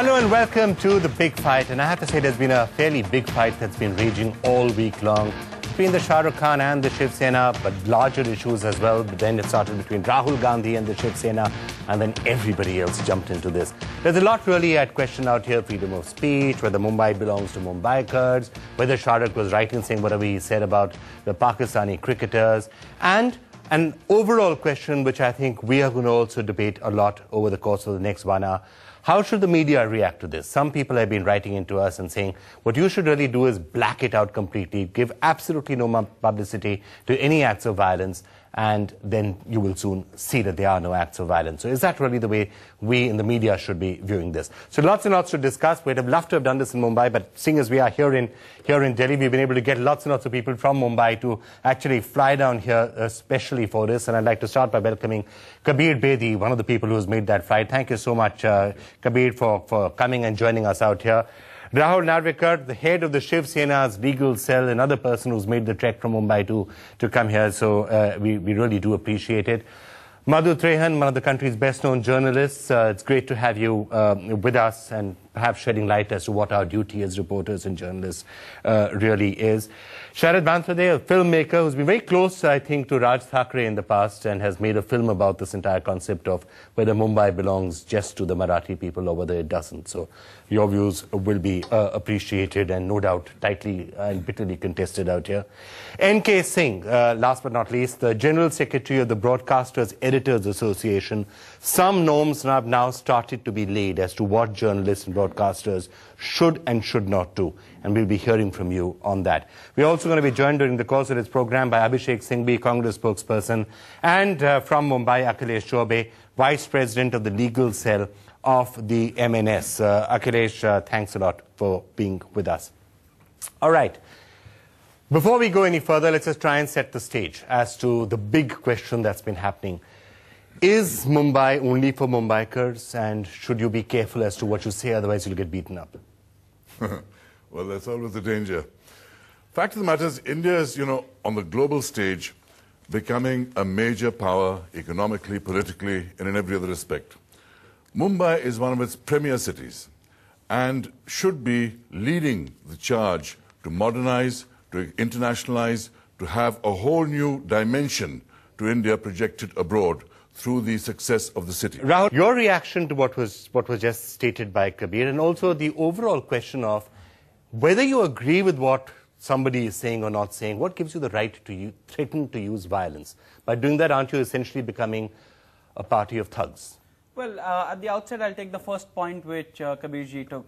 Hello and welcome to the big fight. And I have to say there's been a fairly big fight that's been raging all week long between the Shah Rukh Khan and the Shiv Sena, but larger issues as well. But then it started between Rahul Gandhi and the Shiv Sena, and then everybody else jumped into this. There's a lot really at question out here: freedom of speech, whether Mumbai belongs to Mumbaikars, whether Shah Rukh was right in saying whatever he said about the Pakistani cricketers, and an overall question which I think we are going to also debate a lot over the course of the next 1 hour. How should the media react to this? Some people have been writing into us and saying, what you should really do is black it out completely, give absolutely no publicity to any acts of violence, and then you will soon see that there are no acts of violence. So is that really the way we in the media should be viewing this? So lots and lots to discuss. We'd have loved to have done this in Mumbai, but seeing as we are here in Delhi, we've been able to get lots and lots of people from Mumbai to actually fly down here especially for this. And I'd like to start by welcoming Kabir Bedi, one of the people who's made that flight. Thank you so much, Kabir, for coming and joining us out here. Rahul Narvikar, the head of the Shiv Sena's legal cell, another person who's made the trek from Mumbai to come here, so we really do appreciate it. Madhu Trehan, one of the country's best-known journalists, it's great to have you with us and perhaps shedding light as to what our duty as reporters and journalists really is. Sharad Banthade, a filmmaker who's been very close, I think, to Raj Thackeray in the past and has made a film about this entire concept of whether Mumbai belongs just to the Marathi people or whether it doesn't. So your views will be appreciated and no doubt tightly and bitterly contested out here. N.K. Singh, last but not least, the General Secretary of the Broadcasters Editors Association. Some norms have now started to be laid as to what journalists and broadcasters should and should not do. And we'll be hearing from you on that. We're also going to be joined during the course of this program by Abhishek Singhvi, Congress spokesperson, and from Mumbai, Akhilesh Chaubey, Vice President of the Legal Cell of the MNS. Akhilesh, thanks a lot for being with us. All right. Before we go any further, let's just try and set the stage as to the big question that's been happening. Is Mumbai only for Mumbaikars, and should you be careful as to what you say, otherwise you'll get beaten up? Well, that's always the danger. Fact of the matter is, India is, on the global stage, becoming a major power economically, politically, and in every other respect. Mumbai is one of its premier cities and should be leading the charge to modernize, to internationalize, to have a whole new dimension to India projected abroad through the success of the city. Rahul, your reaction to what was just stated by Kabir, and also the overall question of whether you agree with what somebody is saying or not saying, what gives you the right to threaten to use violence? By doing that, aren't you essentially becoming a party of thugs? Well, at the outset, I'll take the first point which Kabirji took.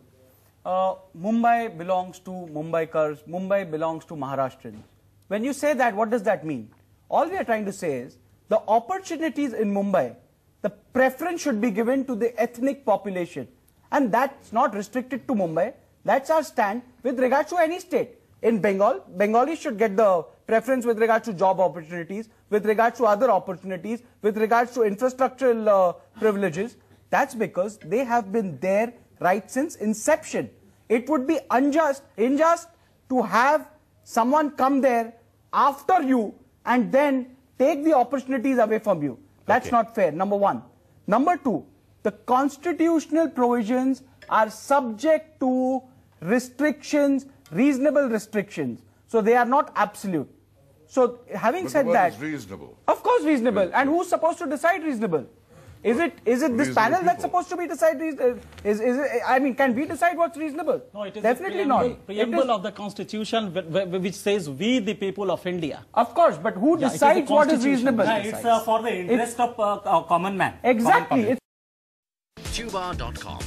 Mumbai belongs to Mumbaikars, Mumbai belongs to Maharashtrians. When you say that, what does that mean? All we are trying to say is, the opportunities in Mumbai, the preference should be given to the ethnic population. And that's not restricted to Mumbai. That's our stand with regards to any state. In Bengal, Bengalis should get the preference with regards to job opportunities, with regards to other opportunities, with regards to infrastructural privileges. That's because they have been there right since inception. It would be unjust to have someone come there after you and then take the opportunities away from you. That's not fair, number one. Number two, the constitutional provisions are subject to restrictions, reasonable restrictions. So they are not absolute. So having said that, reasonable. Of course reasonable. And who's supposed to decide reasonable? Is it this panel that's supposed to be decide reasonable? I mean, can we decide what's reasonable? No, it is definitely not. Preamble of the Constitution which says we the people of India. Of course, but who decides what is reasonable? It's for the interest of common man. Exactly. Tuba.com